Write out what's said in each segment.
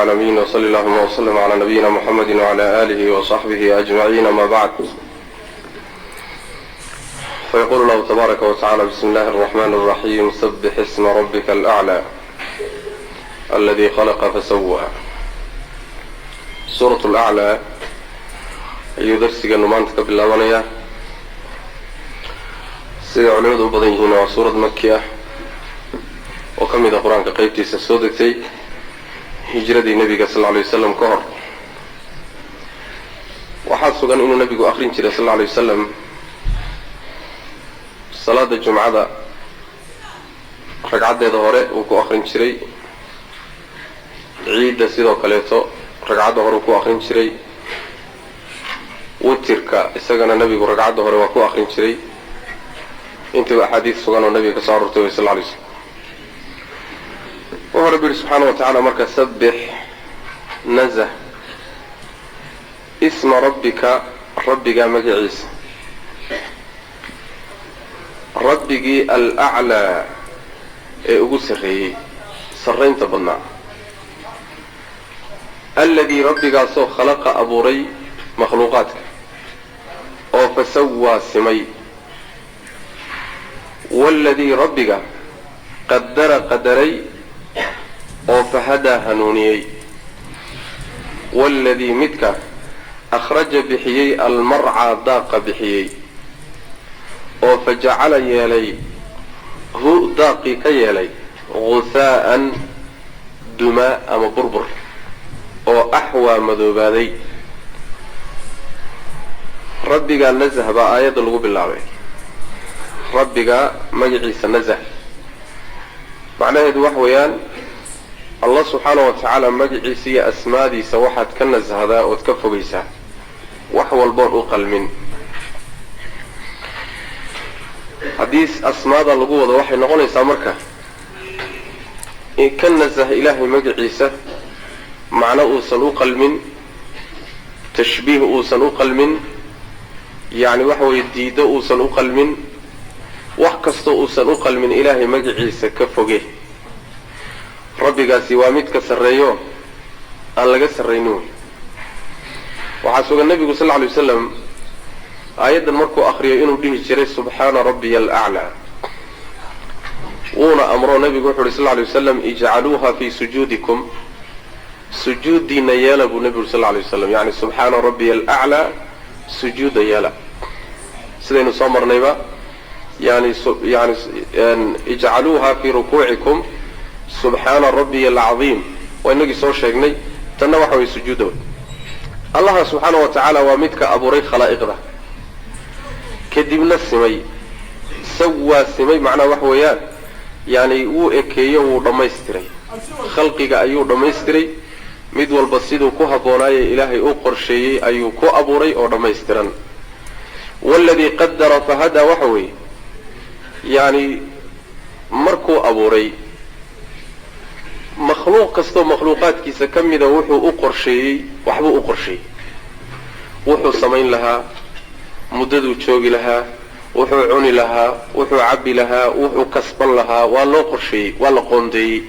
العالمين وصلى اللهم وسلم على نبينا محمد وعلى آله وصحبه أجمعين ما بعد. فيقول الله تبارك وتعالى: بسم الله الرحمن الرحيم. سبح اسم ربك الأعلى الذي خلق فسوى. سورة الأعلى يدرسك النمانتك بالله سيدة علماء بضيهين وسورة مكية وكم إذا قرآن كقيبتي سسودكتي hijradii nabiga sallallahu alayhi wasallam ka hor waxa sugan inuu nabigu akhrin jiray sallallahu alayhi wasallam salaada jumcada ragcadeeda hore uu ku akhrin jiray, ciida sidoo kaleeto ragcada hore uu ku akhrin jiray, witirka isagana nabigu ragcada hore waa ku akhrin jiray. intii ahadiis sugan oo nabiga ka soo rartay sallallahu alayhi wasallam ورب سبحانه وتعالى مركز سبح نزه اسم ربك مجعيس ربك الأعلى أقول سرين تبنى الذي ربك سو خلق أبوري مخلوقاتك أو فسوى سمي والذي ربك قدر قدري أو فهدى هنونيي والذي متك أخرج بحيي المرعى ضاق بحيي أو فجعل يلي هو ضاقي كيلي غثاء دماء أم بربر أو أحوى مذوبادي. ربك نزه بآيات اللغو بالله ربك مجعيس نزه معناه هذا وحويان الله سبحانه وتعالى مجعيسي أسمادي سوحت كنز هذا وتكفوا بيسا وحوى البر أقل من حديث أسماد اللقوة وحي نقول يسامرك إن كنزه إلهي مجعيسة معنى أوصل أقل من تشبيه أوصل أقل من يعني وحوى يديد أوصل أقل من وحكست أوصل أقل من إلهي مجعيسة كفوا بيه. ربك سوامتك سريون أن لقى سرينون. وحسوك النبي صلى الله عليه وسلم آيات المركو أخرية إنه به جري سبحان ربي الأعلى. ونا أمر النبي صلى الله عليه وسلم اجعلوها في سجودكم سجود دين يالا النبي صلى الله عليه وسلم يعني سبحان ربي الأعلى سجود يالا سيدنا صامر نيبا يعني اجعلوها في ركوعكم سبحان ربي العظيم وإنك سوى شيئا تنوحوا يسجدون. الله سبحانه وتعالى ومتك أبو ري خلائق ذا كدبنا السمي سوى السمي معنى وحويان يعني وإكيه ودميستري خلقك أيو دميستري مدول بسيطو كوها بوناي إلهي أقر شيء أيو كو أبو ري ودميسترن. والذي قدر فهدى وحوي يعني مركو أبو ري مخلوق كستو مخلوقات كيسا كميدا وحو أقرشي وحبو أقرشي وحو سمين لها مددو تشوغي لها وحو عوني لها وحو عبي لها وحو كسبان لها والله قرشي والله قوندي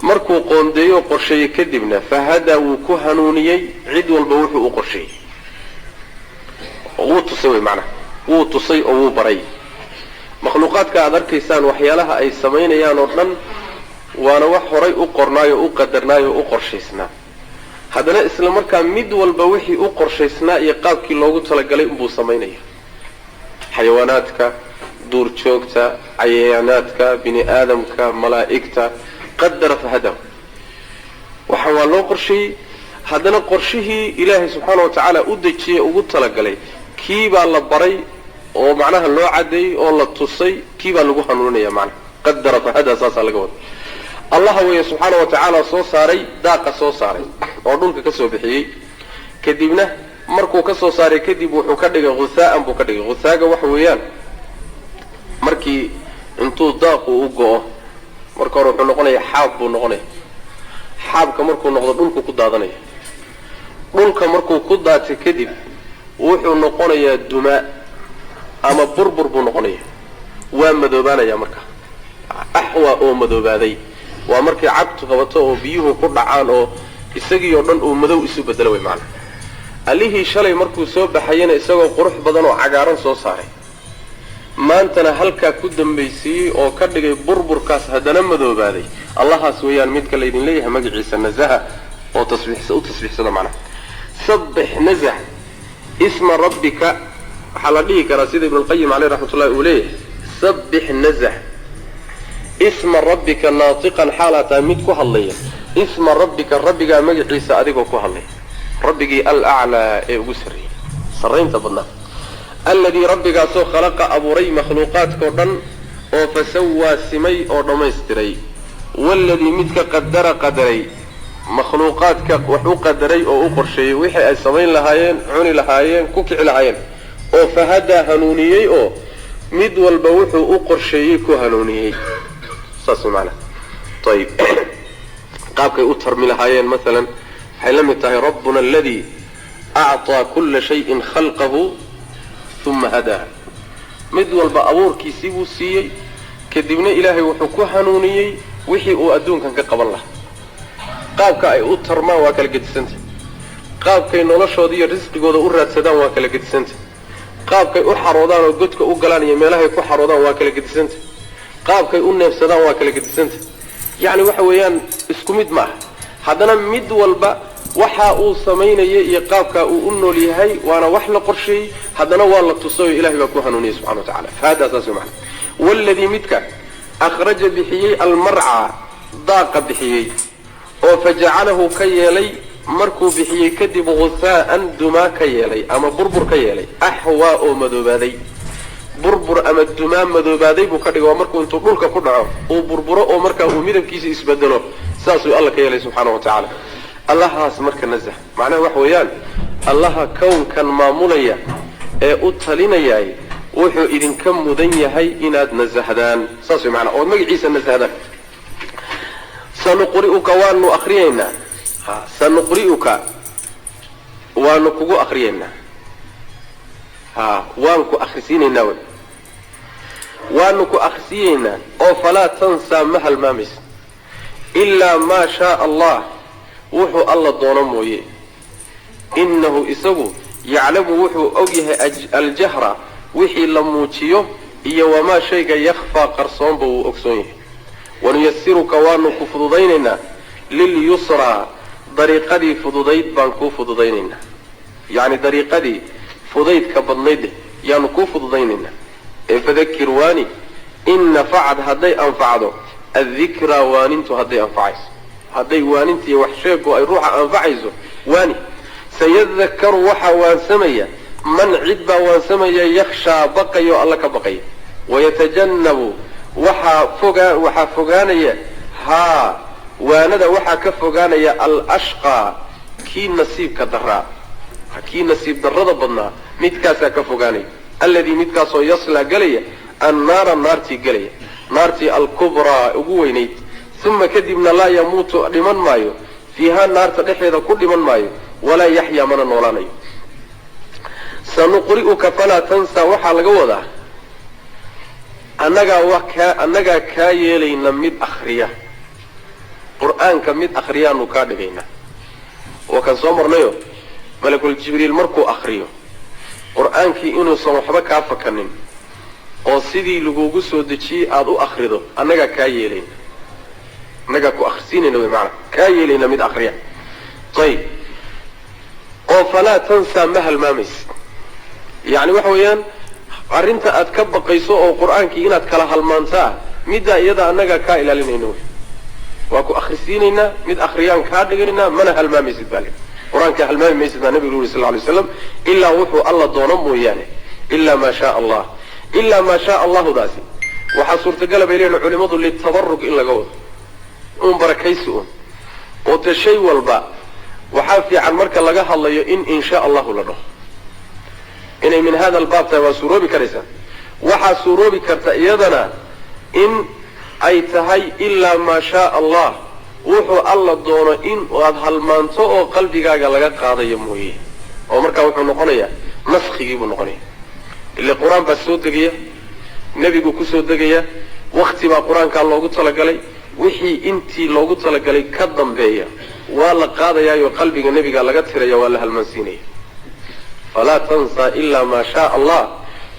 مركو قوندي وقرشي كدبنا فهذا وكهنوني عد والبوحو أقرشي وتصوي معنا وتصي أو بري مخلوقات كأذر كيسان وحيالها أي سمين يا نورنن وانا وحوري اقرنايو اقدرنايو اقرشيسنا هذا اسلام marka mid walba wixii u qorshaysnaa iyo qaabkii loogu tala galay inuu sameeynaa xayawaanaadka duur joogta cayayaanaadka bini aadamka malaa'ikta qadara fahada waxa waa loo qorshay hadana qorshihii ilaahay subhanahu wa ta'ala u dajiyay ugu tala galay kii baa la baray oo macnaha loo cadeeyey oo la tusay kii baa lagu hanuuninaya macnaha qadara fahada saasaa laga wada allah weeye subxaana wa tacaala soo saaray daaqa soo saaray oo dhulka ka soo bixiyey kadibna markuu ka soo saaray kadib wuxuu ka dhigay ghusaa'an buu ka dhigay ghusaaga waxa weeyaan markii intuu daaqu u go'o marka hore wuxuu noqonayaa xaab buu noqonaya xaabka markuu noqdo dhulku ku daadanaya dhulka markuu ku daatay kadib wuxuu noqonayaa dumaa ama burbur buu noqonaya waa madoobaanaya marka axwa oo madoobaaday waa markay cabtu qabato oo biyuhu ku dhacaan oo isagii oo dhan uu madow isu bedelo way macna allihii shalay markuu soo baxayna isagoo qurux badan oo cagaaran soo saaray maantana halkaa ku dambaysiiyey oo ka dhigay burburkaas haddana madoobaaday allahaas weeyaan midka laydin leeyahay magaciisa nazaha oo u tasbiixsada macnaha sabbix nazah isma rabbika waxaa la dhihi karaa sida ibnu lqayim caleyh raxmatullahi uu leeyahay sabbix nazah isma rabbika naatiqan xaalaa tahay mid ku hadlaya isma rabbika rabbigaa magaciisa adigoo ku hadlaya rabbigii alaclaa ee ugu sarreeyey sarraynta badnaa alladii rabbigaasoo khalaqa abuuray makhluuqaadkao dhan oo fasawaa simay oo dhammaystiray waaladii midka qadara qadaray makhluuqaadka wax u qadaray oo u qorsheeyey wixii ay samayn lahaayeen cuni lahaayeen ku kici lahaayeen oo fahadaa hanuuniyey oo mid walba wuxuu u qorsheeyey ku hanuuniyey saas maana ayib qaabkay u tarmi lahaayeen maalan waxay la mid tahay rabbuna aladii acطaa kulla shayin khalqahu uma hadaa mid walba abuurkiisii buu siiyey kadibna ilaahay wuxuu ku hanuuniyey wixii uu adduunkan ka qaban lahaa qaabka ay u tarmaan waa kala gedisanta qaabkay noloshooda iyo risqigooda u raadsadaan waa kala gedisanta qaabkay u xaroodaan oo godka u galaan iyo meelahay ku xaroodaan waa kala gedisanta qaabkay u neefsadaan waa kala gedisanta yacni waxa weeyaan isku mid ma aha haddana mid walba waxa uu samaynaya iyo qaabka uu u nool yahay waana wax la qorsheeyey haddana waa la tusayo ilaahay baa ku hanuuniyey subxana wa tacala fahada saas macna waaladii midka akhraja bixiyey almarca daaqa bixiyey oo fajacalahu ka yeelay markuu bixiyey kadib ghusaa'an dumaa ka yeelay ama burbur ka yeelay axwaa oo madoobaaday burbur ama dumaa madoobaaday buu ka dhigay waa markuu intuu dhulka ku dhaco uu burburo oo markaa uu midabkiisa isbedelo saasuu alla ka yeelay subxaana wa tacaala allahaas marka nazah macnaha waxa weeyaan allaha kownkan maamulaya ee u talinayay wuxuu idinka mudan yahay inaad nasahdaan saas way macnaha ood magaciisa nasahdaan sanuqri'uka waanu akhriyaynaa sanuqri'uka waanu kugu akhriyaynaa waan ku akhrisiinaynaa wey waanu ku akhrisiyeynaa oo falaa tansaa ma halmaamaysa ilaa maa shaaa allah wuxuu alla doono mooye innahu isagu yaclamu wuxuu og yahay aljahra wixii la muujiyo iyo wamaa shayga yakhfaa qarsoonba wuu ogsoon yahay wanuyasiruka waanu ku fududaynaynaa lilyusraa dariiqadii fududayd baan kuu fududaynaynaa yacni dariiqadii fudaydka badnayd yaanu kuu fududaynaynaa ee fadakir waani in nafacad hadday anfacdo addikraa waanintu hadday anfacayso hadday waanintiiyo wax sheegu ay ruuxa anfacayso waani sayadakaru waxaa waansamaya man cid baa waansamaya yakhshaa baqayo alla ka baqaya wayatajannabu waxaa fogaanaya waanada waxaa ka fogaanaya alashqaa kii nasiibka daraa kii nasiib darrada badnaa midkaasaa ka fogaanaya alladii midkaasoo yaslaa gelaya annaara naartii gelaya naartii alkubraa ugu weynayd uma kadibna laa yamuutu dhiman maayo fiihaa naarta dhexeeda ku dhiman maayo walaa yaxyaa mana noolaanayo sanuqri'uka falaa tansaa waxaa laga wadaa annagaa kaa yeelayna mid akhriya qur'aanka mid akhriyaanu kaa dhigaynaa waa kan soo marnayo malakul jibriil markuu akhriyo qur'aankii inuusan waxba kaa fakanin oo sidii lagugu soo dejiyey aada u akhrido annagaa kaa yeelayna annagaa ku akhrisiinayna wy maanaa kaa yeelayna mid akhriya ayib oo falaa tansaa ma halmaamaysa yacni waxa weeyaan arrinta aad ka baqayso oo qur'aankii inaad kala halmaantaa middaa iyada annagaa kaa ilaalinayna wy waa ku akhrisiinaynaa mid akhriyaan kaa dhigaynaa mana halmaamaysid baa le qur-aanka halmaami maysid baa nabigu yuri sal lla alay waslam ilaa wuxuu alla doono mooyaane ilaa maa shaa allah ilaa maa shaa allahudaasi waxaa suurtagala bay leeyihin culimadu litabaruk in laga wado un barakaysi un oo dee shay walba waxaa fiican marka laga hadlayo in sha allahu la dhaho inay min hada albaab tahay waa suuroobi karaysaa waxaa suuroobi karta iyadana in ay tahay ilaa maa shaa allah wuxuu alla doono in aad halmaanto oo qalbigaaga laga qaadayo mooye oo markaa wuxuu noqonayaa naskigii buu noqonaya ile qur-aan baa soo degaya nebigu kusoo degaya wakti baa qur-aankaa loogu talagalay wixii intii loogu talagalay ka dambeeya waa la qaadayaayo qalbiga nebiga laga tiraya waa la halmaansiinaya falaa tansaa ilaa maa shaa allah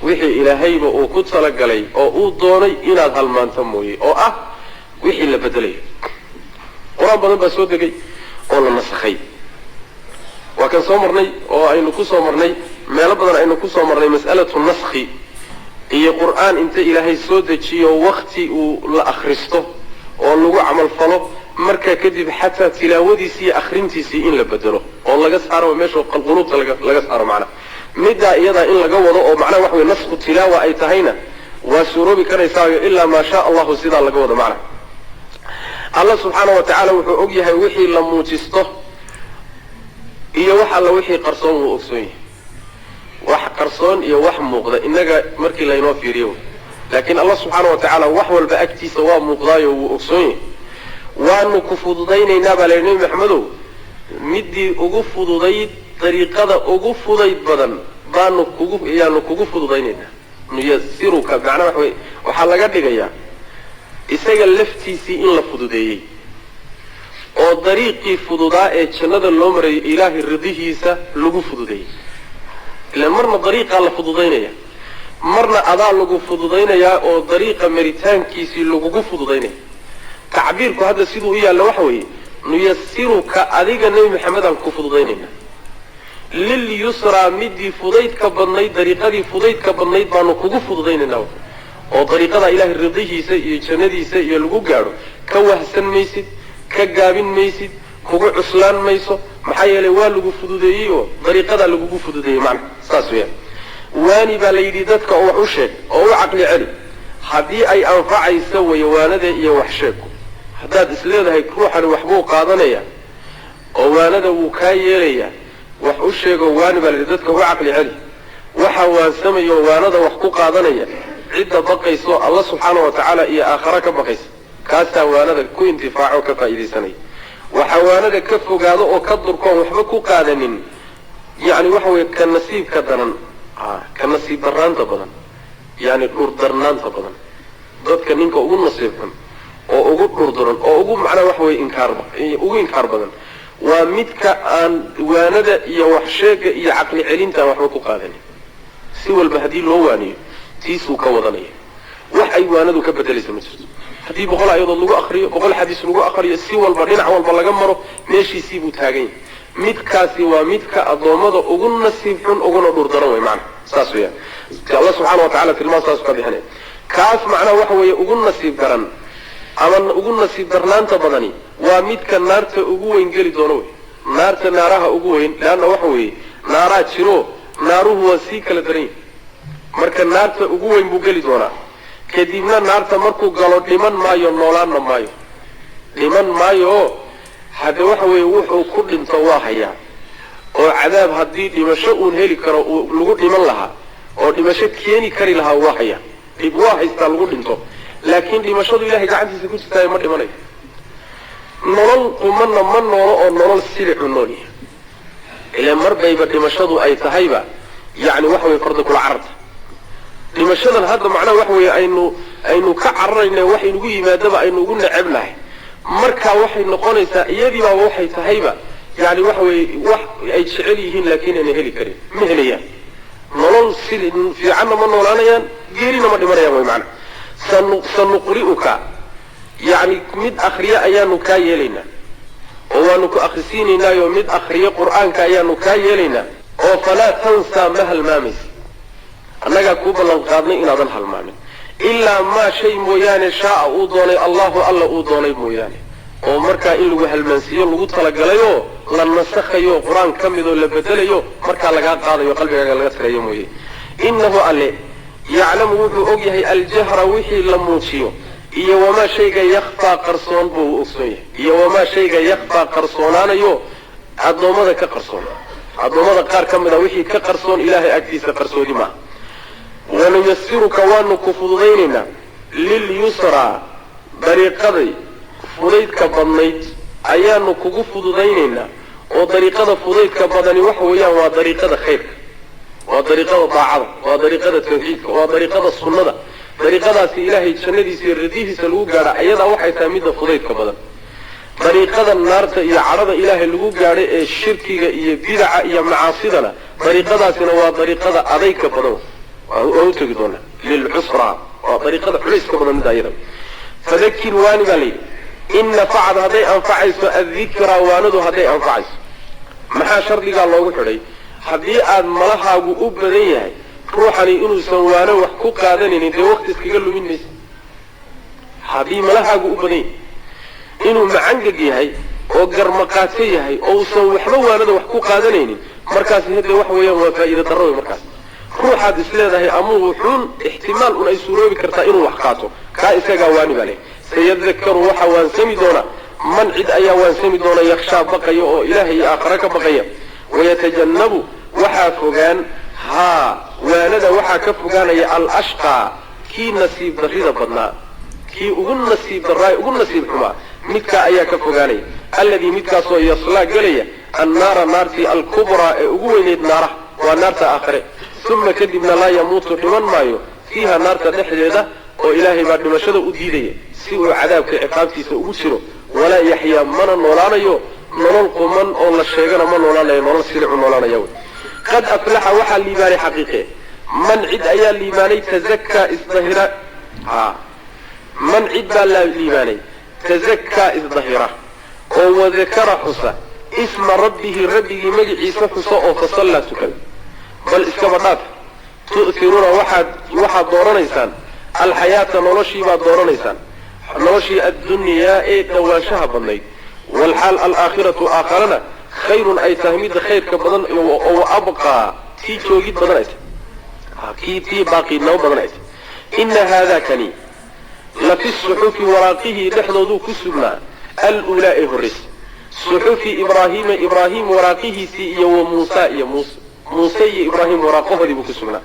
wixii ilaahayba uu ku talagalay oo uu doonay inaad halmaanto mooye oo ah wixii la bedelayo qur-aan badan baa soo degay oo la nasakhay waa kan soo marnay oo aynu ku soo marnay meelo badan aynu ku soo marnay mas'alatu naskhi iyo qur-aan inta ilaahay soo dejiyo wakti uu la akhristo oo lagu camal falo markaa kadib xataa tilaawadiisii iyo akhrintiisii in la bedelo oo laga saaro meesha quluubta laga saaro macnaha middaa iyadaa in laga wado oo macnaha waxa wey nasku tilaawa ay tahayna waa suuroobi karaysaayo ilaa maa shaa allahu sidaa laga wado macnaha allah subxaana wa tacaala wuxuu og yahay wixii la muujisto iyo wax alla wixii qarsoon wuu ogsoon yahay wax qarsoon iyo wax muuqda innaga markii laynoo fiiriyo laakiin allah subxaana wa tacaala wax walba agtiisa waa muuqdaayo wuu ogsoon yahay waanu ku fududaynaynaa baa layihi nebi maxamedow midii ugu fududayd dariiqada ugu fudayd badan yaanu kugu fududaynaynaa nuyasiruka macnaa waxa wey waxaa laga dhigayaa isaga laftiisii in la fududeeyey oo dariiqii fududaa ee jannada loo marayay ilaahay ridihiisa lagu fududeeyey ilaan marna dariiqaa la fududaynaya marna adaa lagu fududaynayaa oo dariiqa maritaankiisii lagugu fududaynaya tacbiirku hadda siduu u yaallo waxa weeye nuyasiruka adiga nebi maxamedaan ku fududaynayna lilyusraa midii fudaydka badnayd dariiqadii fudaydka badnayd baanu kugu fududaynaynaa oo dariiqada ilaahay ridihiisa iyo jannadiisa iyo lagu gaadho ka wahsan maysid ka gaabin maysid kugu cuslaan mayso maxaa yeelay waa lagu fududeeyey oo dariiqadaa lagugu fududeeyey macna saas weeyaan waani baa la yidhi dadka oo wax u sheeg oo u caqli celi haddii ay anfacayso wayawaanada iyo wax sheegku haddaad isleedahay ruuxani waxbuu qaadanaya oo waanada wuu kaa yeelayaa wax u sheego waani baa la yidhi dadka u caqli celi waxa waansamayo waanada wax ku qaadanaya cidda baqayso allah subxaana wa tacaala iyo aakhara ka baqaysa kaasaa waanada ku intifaaco ka faa'iidaysanaya waxa waanada ka fogaado oo ka durkoon waxba ku qaadanin yacni waxa weeye ka nasiibka daran ka nasiib darnaanta badan yacni dhurdarnaanta badan dadka ninka ugu nasiibxun oo ugu dhurduran oo ugu macnaa waxa weye ugu inkaar badan waa midka aan waanada iyo wax sheega iyo caqli celinta aan waxba ku qaadanin si walba haddii loo waaniyo tiisuu ka wadanaya wax ay waanadu ka bedelaysa ma jirto haddii 100 ayadood lagu akriyo 100 xadiis lagu akriyo si walba dhinac walba laga maro meeshiisii buu taagan yahay midkaasi waa midka adoomada ugu nasiib xun uguna dhurdaran way macna saas weeyaan Allah subhanahu wa ta'ala tilmaam saas ka bixinay kaas macna waxa weeye ugu nasiib daran ama ugu nasiib darnaanta badani waa midka naarta ugu weyn gali doono way naarta naaraha ugu weyn laana waxa weeye naaraa jiro naaruhu waa si kala daran marka naarta ugu weyn buu gali doonaa kadibna naarta markuu galo dhiman maayo noolaanna maayo dhiman maayo hada waxa weeye wuxuu ku dhinto waa hayaa oo cadaab haddii dhimasho uun heli karo lagu dhiman lahaa oo dhimasho keeni kari lahaa waa hayaa dib waa haystaa lagu dhinto laakiin dhimashadu ilaahay gacantiisa ku jirtaa ma dhimanayo nolol qumanna ma noolo oo nolol silicu nool yahay ilaa marbayba dhimashadu ay tahayba yacni waxa weeye farda kula cararta dhimashadan hadda macnaha waxa weeye aynu ka cararayna wax inugu yimaadaba aynu ugu necebnahay markaa waxay noqonaysaa iyadiibaa waxay tahayba yani waxa weeye wax ay jecel yihiin laakiin ayna heli karin ma helayaan nolol fiicanna ma noolaanayaan geerina ma dhimanayaan way macna sanuqri'uka yani mid akhriya ayaanu kaa yeelaynaa oo waanu ku akhrisiinaynaayo mid akhriya qur'aanka ayaanu kaa yeelaynaa oo falaa tansaa ma halmaamaysa annagaa kuu ballan qaadnay inaadan halmaamin ilaa maa shay mooyaane shaaa uu doonay allahu alla uu doonay mooyaane oo markaa in lagu halmaansiiyo lagu talagalayo la nasakhayo qur-aan ka midoo la bedelayo markaa lagaa qaadayo qalbigaaga laga tireeyo mooye innahu alle yaclamu wuxuu og yahay aljahra wixii la muujiyo iyo wamaa shayga yakfaa qarsoon buu ogsoon yahay iyo wamaa shayga yakfaa qarsoonaanayo addoommada ka qarsoon addoommada qaar ka mid a wixii ka qarsoon ilaahay agtiisa qarsoodi maaha wanuyasiruka waanu ku fududaynaynaa lilyusraa dariiqaday fudaydka badnayd ayaanu kugu fududaynaynaa oo dariiqada fudaydka badani waxa weeyaan waa dariiqada khayrka waa dariiqada daacada waa dariiqada tawxiidka waa dariiqada sunnada dariiqadaasi ilaahay jannadiisa iyo radihiisa lagu gaadha ayadaa waxay tahay midda fudaydka badan dariiqada naarta iyo cadhada ilaahay lagu gaadhay ee shirkiga iyo bidaca iyo macaasidana dariiqadaasina waa dariiqada adayga badan waa u tegi doonaa lilcusra waa dariiqada xulayska badan midda ayada fadakir waani baa layidhi in nafacad hadday anfacayso addikra waanadu hadday anfacayso maxaa shardigaa loogu xidhay haddii aad malahaagu u badan yahay ruuxani inuusan waano wax ku qaadanaynin dee waqti iskaga lumin maysa haddii malahaagu u badan yahay inuu macangeg yahay oo garmaqaadso yahay oo uusan waxba waanada wax ku qaadanaynin markaas hade waxa weeyaan waa faa'iida darro wey markaas ruuxaad isleedahay ama wuxuun ixtimaal un ay suuroobi kartaa inuu wax qaato kaa isagaa waani baa leh sayadakaru waxa waansami doona man cid ayaa waansami doona yakshaa baqaya oo ilaahay iyo aakhare ka baqaya wayatajannabu waxaa fogaan haa waanada waxaa ka fogaanaya alashqaa kii nasiib darrida badnaa kii ugu nasiib darraay ugu nasiib xumaa midkaa ayaa ka fogaanaya alladii midkaasoo yaslaa gelaya annaara naartii alkubraa ee ugu weyneyd naaraha waa naarta aakhare uma kadibna laa yamuutu dhiman maayo fiiha naarta dhexdeeda oo ilaahay baa dhimashada u diidaya si uu cadaabka ciqaabtiisa ugu jiro walaa yaxyaa mana noolaanayo nolol quman oo la sheegana ma noolaanayo nolol silicu noolaanaya wey qad aflaxa waxaa liibaanay xaqiiqe man cid ayaa liibaanay tazakkaa isdahira man cid baa la liibaanay tazakkaa isdahira oo wadakara xusa isma rabbihi rabbigii magaciisa xusa oo fasallaa tukada bal iskaba dhaaf tu'tiruuna waxaad dooranaysaan alxayaata noloshii baad dooranaysaan noloshii addunyaa ee dhawaanshaha badnayd walxaal alaakhiratu aakharana khayrun ay tahay midda khayrka badan oo abqaa tii joogid badan ay tahay tii baaqiidnimo badan ay tahay ina haadaa kani lafi suxufi waraaqihii dhexdooduu ku sugnaa alulaa ee horraysa suxufi ibraahiima ibraahim waraaqihiisii iyo wa muusa iyo muuse iyo ibraahim waraaqahoodii buu ku sugnaa